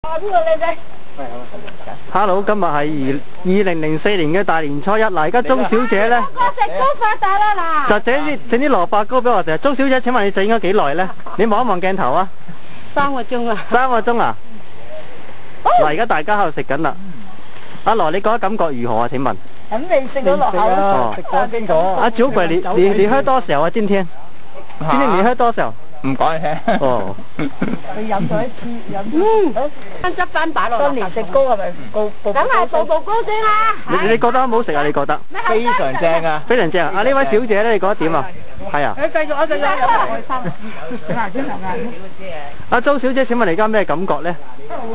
邊個靚仔？Hello， 今日係2004年嘅大年初一嗱，而家鍾小姐咧，個食糕發達啦嗱，就整啲蘿蔔糕俾我哋。鍾小姐，請問你整咗幾耐咧？你望一望鏡頭啊3個鐘啊！3個鐘啊！嗱，而家大家喺度食緊啦。阿羅，你覺得感覺如何啊？請問？肯定食到落口啦，食咗經過。阿酒鬼，你喝多少啊？今天你喝多少？唔講你聽。哦。你飲咗一支飲。翻執翻擺落。新年食糕係咪步步？梗係步步高升啦。你覺得好唔好食啊？你覺得？非常正啊！非常正啊！啊，呢位小姐咧，你覺得點啊？係啊。你繼續，我繼續飲開心。整下先啊！阿周小姐，請問你而家咩感覺咧？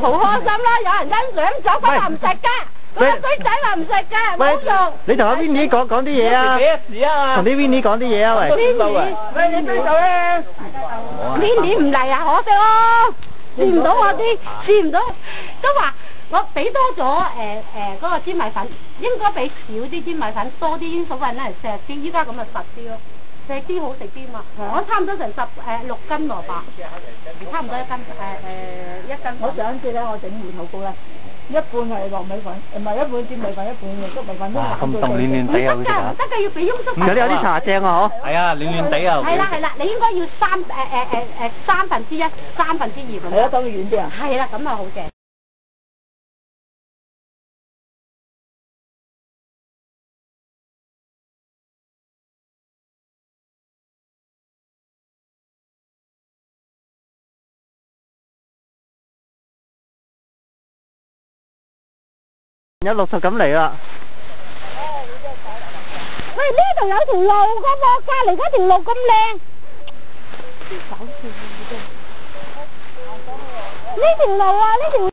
好開心啦！有人欣賞，走鬼話唔食㗎。個衰仔話唔食㗎，冇用。你同阿 Winnie 講啲嘢啊！同啲 Winnie 講啲嘢啊！喂 Winnie，喂你邊度咧 ？Winnie 唔嚟啊，可惜咯，試唔到我啲，試唔到，都話我俾多咗嗰個粘米粉，應該俾少啲粘米粉，多啲煙草粉咧石啲，依家咁就實啲咯，石啲好食啲嘛。我差唔多成6斤蘿蔔，差唔多1斤1斤。我上次咧，我整芋頭糕咧。一半係糯米粉，唔係一半粘米粉，一半粟米粉都咁凍暖暖地啊！唔得㗎，唔得㗎，要俾翁粟粉。有啲茶正啊，嗬。係啊，暖暖地啊。係啦，你應該要1/3、2/3咁。係啊，當佢軟啲啊。係啦，咁啊好嘅。有60咁嚟啦！喂，呢度有條路㗎喎，隔離嗰條路咁靚。呢條路啊，呢條。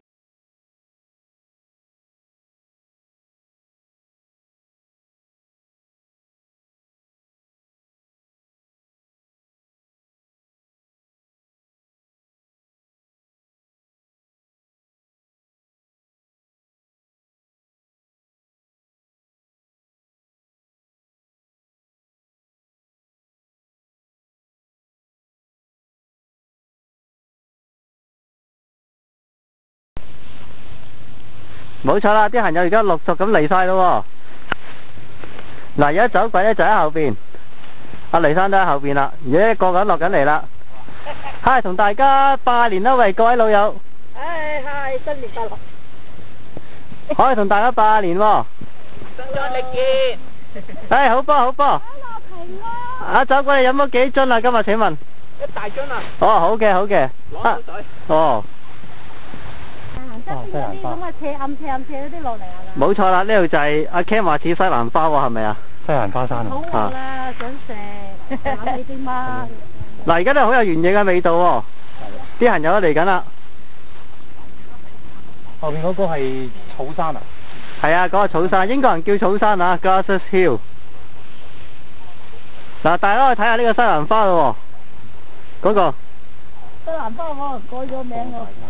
冇錯啦，啲行友而家陸續咁嚟晒咯喎。嗱，而家走鬼咧就喺後邊，阿黎生都喺後邊啦，而家個個落緊嚟啦。嗨，同大家拜年啦，喂，各位老友。係，新年快樂。可以同大家拜年喎。生日力健。好波好波。阿走鬼你飲咗幾樽啊？今日請問？一大樽啊。哦，好嘅好嘅。攞口水。哦。側邊嗰啲咁嘅斜暗嗰啲落嚟啊！冇錯啦，呢度就係阿 Ken 話似西蘭花喎，係咪啊？西蘭花山啊！好餓啦，想食，諗你啲乜？嗱，而家都好有原野嘅味道喎，啲行友都嚟緊啦。後邊嗰個係草山啊？係啊，嗰個草山，英國人叫草山啊 ，Garces Hill。嗱，大家去睇下呢個西蘭花咯喎，嗰個。西蘭花我改咗名喎。